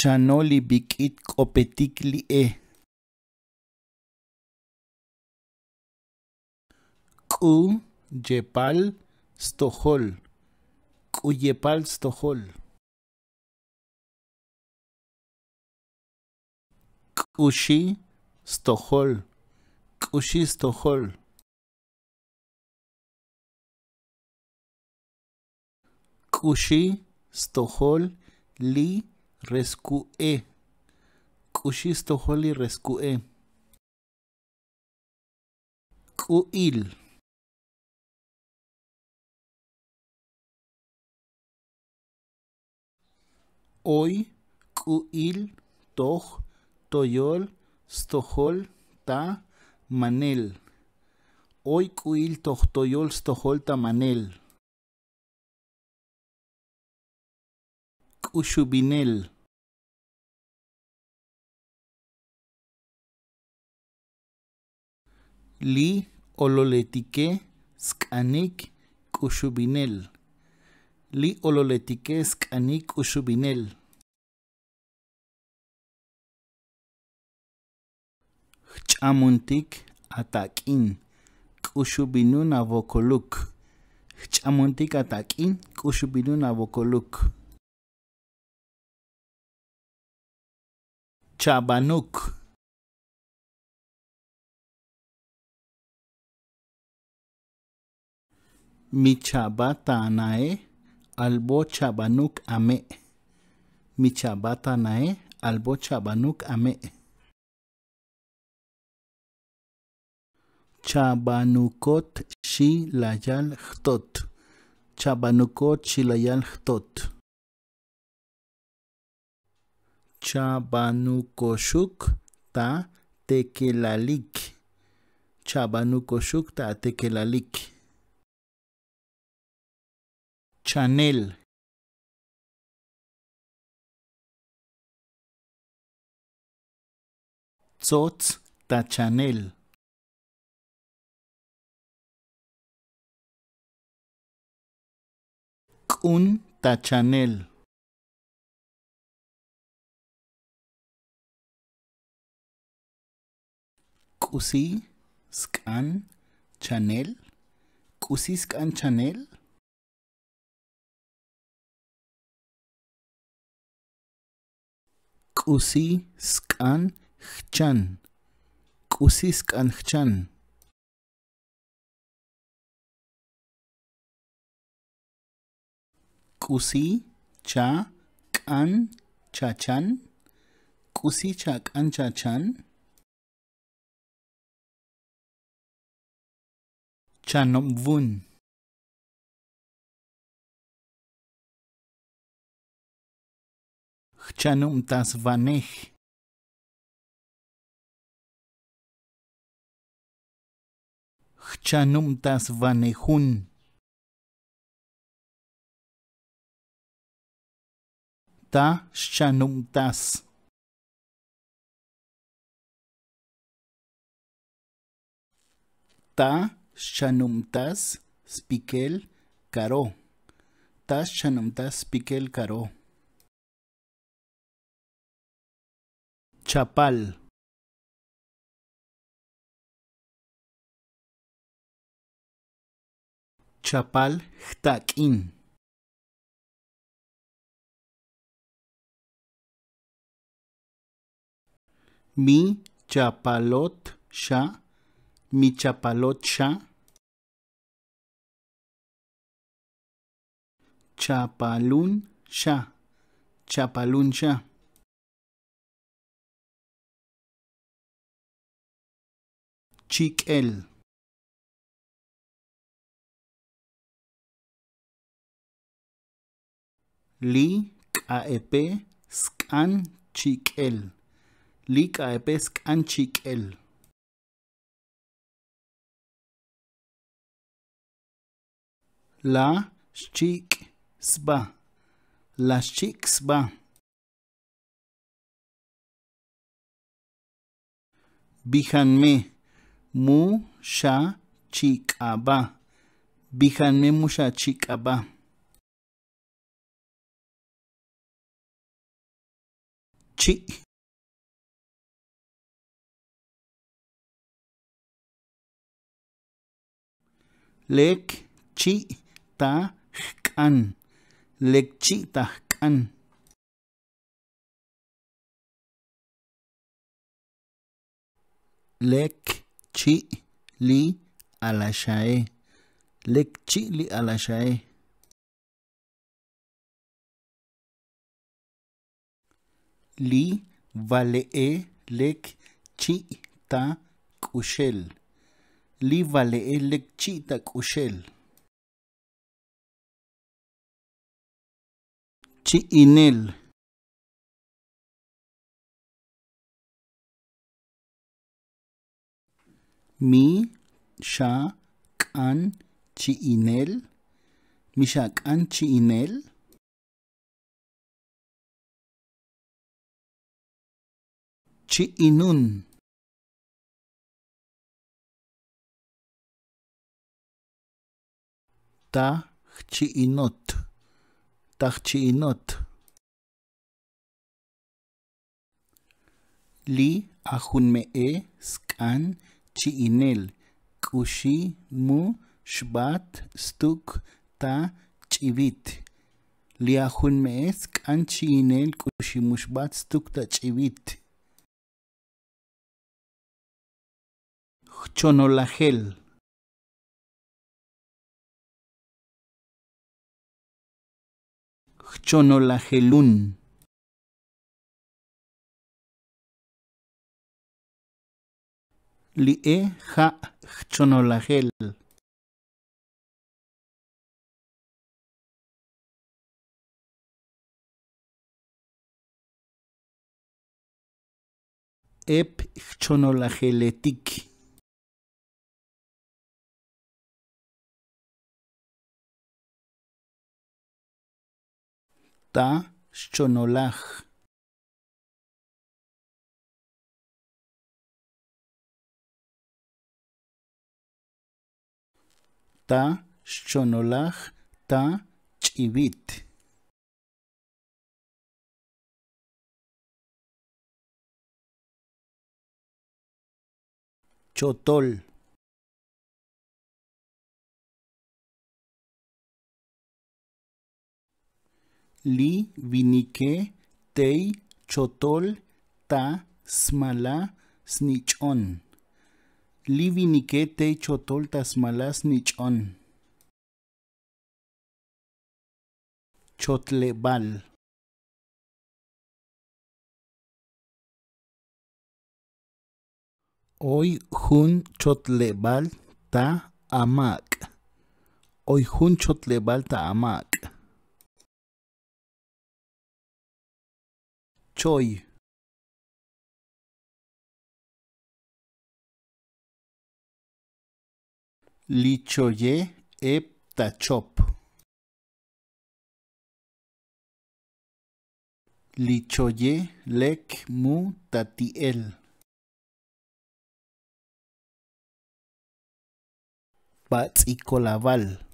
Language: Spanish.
Chanoli bikit kopetik li'e. Ku yepal stohol. Kuyepal stohol. Kushi stohol. Kushi stohol. Kushi stohol li rescue. Kushi stohol li rescue. Kuil. Hoy kuil toj toyol stohol ta manel. Hoy kuil toj toyol stohol ta manel. Kushubinel. Li ololetike skanik kushubinel. Li ololetike skanik kushubinel. Chamuntik atakin kushubinun avokoluk. Chamuntik atakin kushubinun avokoluk. Chabanuk. Mi chabata anae albo chabanuk ame. Mi chabata anae albo chabanuk ame. Chabanukot shi layal khtot. Chabanukot shi layal khtot. Chabanukoshuk ta tekelalik. Chabanukoshuk ta tekelalik. Chanel. Tzotz ta chanel. Kun ta chanel. Kusi skan chanel. Kusi skan chanel. Kusi skan khchan. Kusi skan khchan. Kusi cha kan chachan. Kusi cha kan chachan. Chanomvun. Khchanum tas vanech. Khchanum tas vanehun. Ta shchanum tas. Ta shchanum tas spikel karo. Ta shchanum tas spikel karo. Chapal. Chapal khtakin. Mi chapalot sha. Mi chapalot sha. Chapalun sha. Chapalun sha. Chikel. Li kaepe skan chikel. Li kaepe skan chikel. La shchik sba. La shchik sba. Bijanme mu sha chikaba. Bijanme mu sha chikaba. chi lek chi ta k'an lek chi ta k'an lek chi li alaxae lek chi li alaxae li vale'e lek chi ta k'uxel li vale'e lek chi ta k'uxel chi'inel mi xa k'an chi'inel mi xa k'an chi'inel chi'inun taj chi'inot taj chi'inot li ajunme'e sk'an chi'inel k'uxi mu xb'at stuk ta ch'ibit li ajunme'e sk'an chi'inel k'uxi mu xb'at stuk ta ch'ibit chonolajel chonolajelun li'e ja' chonolajel ep chonolajeletik ta chonolaj ta chonolaj ta ch'ibit chotol li vinike tey chotol ta smala snich'on li vinike tey chotol ta smala snich'on chotleb'al hoy jun chotleb'al ta amak' hoy jun chotleb'al ta amak' choy li choye eb tachop li choye lek mu tati'el patz'ikolab'al